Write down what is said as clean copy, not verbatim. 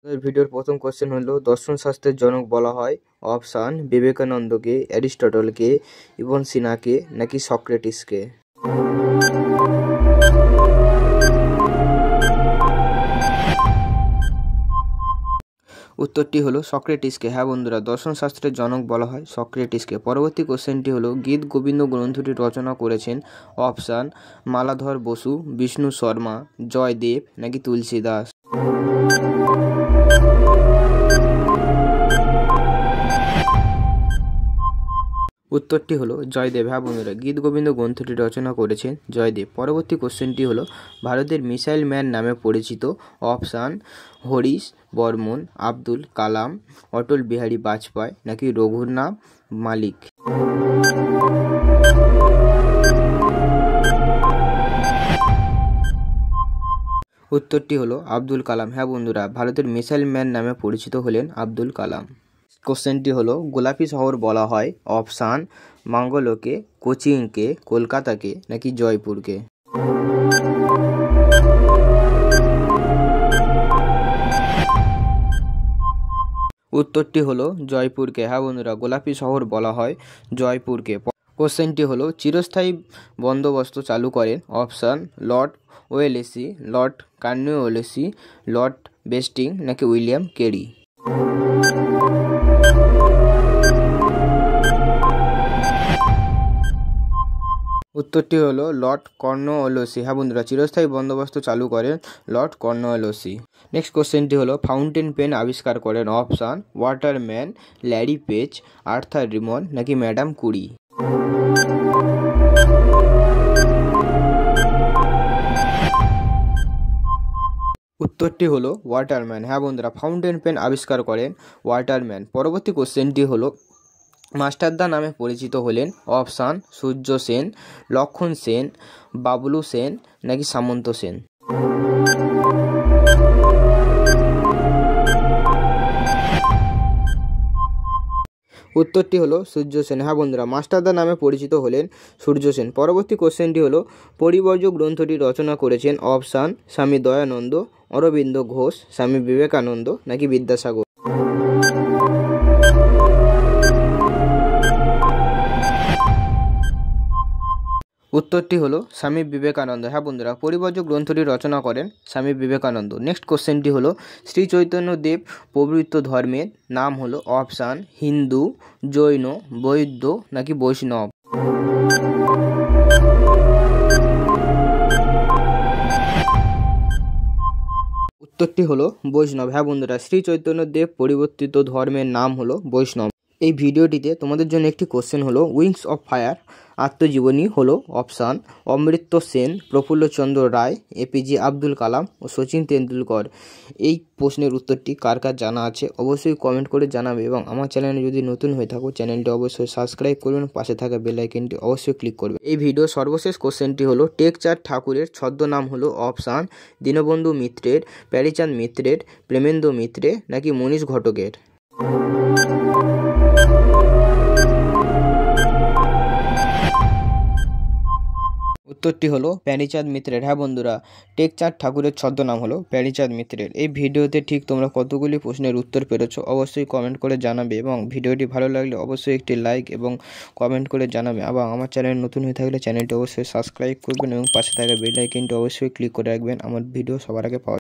ভিডিওর প্রথম কোশ্চেন হলো দর্শন শাস্ত্রের জনক বলা হয় অপশান বিবেকানন্দকে, অ্যারিস্টটলকে, ইবন সিনাকে নাকি সক্রেটিসকে। উত্তরটি হলো সক্রেটিসকে। হ্যাঁ বন্ধুরা, দর্শন শাস্ত্রের জনক বলা হয় সক্রেটিসকে। পরবর্তী কোশ্চেনটি হলো গীত গোবিন্দ গ্রন্থটি রচনা করেছেন অপশান মালাধর বসু, বিষ্ণু শর্মা, জয়দেব নাকি তুলসীদাস। উত্তরটি হলো জয়দেব। হ্যাঁ বন্ধুরা, গীত গোবিন্দ গ্রন্থটি রচনা করেছেন জয়দেব। পরবর্তী কোশ্চেনটি হলো ভারতের মিসাইল ম্যান নামে পরিচিত অপশান হরিশ বর্মন, আব্দুল কালাম, অটল বিহারী বাজপেয়ী নাকি রঘুনাথ মালিক। উত্তরটি হলো আব্দুল কালাম। হ্যাঁ বন্ধুরা, ভারতের মিসাইল ম্যান নামে পরিচিত হলেন আব্দুল কালাম। কোশ্চেনটি হলো গোলাপি শহর বলা হয় অপশান মাঙ্গলোকে, কোচিনকে, কলকাতাকে নাকি জয়পুরকে। উত্তরটি হলো জয়পুরকে। হ্যাঁ বন্ধুরা, গোলাপি শহর বলা হয় জয়পুরকে। কোশ্চেনটি হলো চিরস্থায়ী বন্দোবস্ত চালু করেন option Lord Wellesley, Lord Cornwallis, Lord বেস্টিং নাকি উইলিয়াম কেরি। উত্তরটি হলো লর্ড কর্নওয়ালিস। হ্যাঁ বন্ধুরা, চিরস্থায়ী বন্দোবস্ত চালু করেন লর্ড কর্নওয়ালিস। নেক্সট কোশ্চেনটি হলো ফাউন্টেন পেন আবিষ্কার করেন option waterman, Larry page, Arthur Rimon নাকি ম্যাডাম কুরি। উত্তরটি হলো ওয়াটারম্যান। হ্যাঁ বন্ধুরা, ফাউন্টেন পেন আবিষ্কার করেন ওয়াটারম্যান। পরবর্তী কোশ্চেনটি হলো মাস্টারদা নামে পরিচিত হলেন অপশান সূর্য সেন, লক্ষণ সেন, বাবলু সেন নাকি সামন্ত সেন। উত্তরটি হলো সূর্য সেন। হ্যাঁ বন্ধুরা, মাস্টারদা নামে পরিচিত হলেন সূর্য সেন। পরবর্তী কোশ্চেনটি হলো পরিবর্য গ্রন্থটি রচনা করেছেন অপশান স্বামী দয়ানন্দ, অরবিন্দ ঘোষ, স্বামী বিবেকানন্দ নাকি বিদ্যাসাগর। উত্তরটি হলো স্বামী বিবেকানন্দ। হ্যাঁ বন্ধুরা, পরিবর্য গ্রন্থটি রচনা করেন স্বামী বিবেকানন্দ। নেক্সট কোশ্চেনটি হলো শ্রী চৈতন্যদেব প্রভৃত ধর্মের নাম হলো অপশান হিন্দু, জৈন, বৌদ্ধ নাকি বৈষ্ণব। উত্তরটি হলো বৈষ্ণব। হ্যাঁ বন্ধুরা, শ্রী চৈতন্যদেব পরিবর্তিত ধর্মের নাম হলো বৈষ্ণব। এই ভিডিওটিতে তোমাদের জন্য একটি কোশ্চেন হলো উইংস অফ ফায়ার আত্মজীবনী হলো অপশান অমৃত্য সেন, প্রফুল্লচন্দ্র রায়, এপিজে আব্দুল কালাম ও সচিন তেন্ডুলকর। এই প্রশ্নের উত্তরটি কার কার জানা আছে অবশ্যই কমেন্ট করে জানাবে এবং আমার চ্যানেলে যদি নতুন হয়ে থাকো চ্যানেলটি অবশ্যই সাবস্ক্রাইব করবেন, পাশে থাকা বেল আইকনটি অবশ্যই ক্লিক করবে। এই ভিডিও সর্বশেষ কোশ্চেনটি হলো টেকচাঁদ ঠাকুরের ছদ্মনাম হলো অপশান দীনবন্ধু মিত্রের, প্যারীচাঁদ মিত্রের, প্রেমেন্দ্র মিত্রে নাকি মনীষ ঘটকের। উত্তরটি হলো প্যারীচাঁদ মিত্রের। হ্যাঁ বন্ধুরা, টেকচাঁদ ঠাকুরের ছদ্মনাম হলো প্যারীচাঁদ মিত্রের। এই ভিডিওতে ঠিক তোমরা কতগুলি প্রশ্নের উত্তর পেরেছো অবশ্যই কমেন্ট করে জানাবে এবং ভিডিওটি ভালো লাগলে অবশ্যই একটি লাইক এবং কমেন্ট করে জানাবে। এবং আমার চ্যানেল নতুন হয়ে থাকলে চ্যানেলটি অবশ্যই সাবস্ক্রাইব করবেন এবং পাশে থাকা বেল আইকনটি অবশ্যই ক্লিক করে রাখবেন আমার ভিডিও সবার আগে পাওয়া।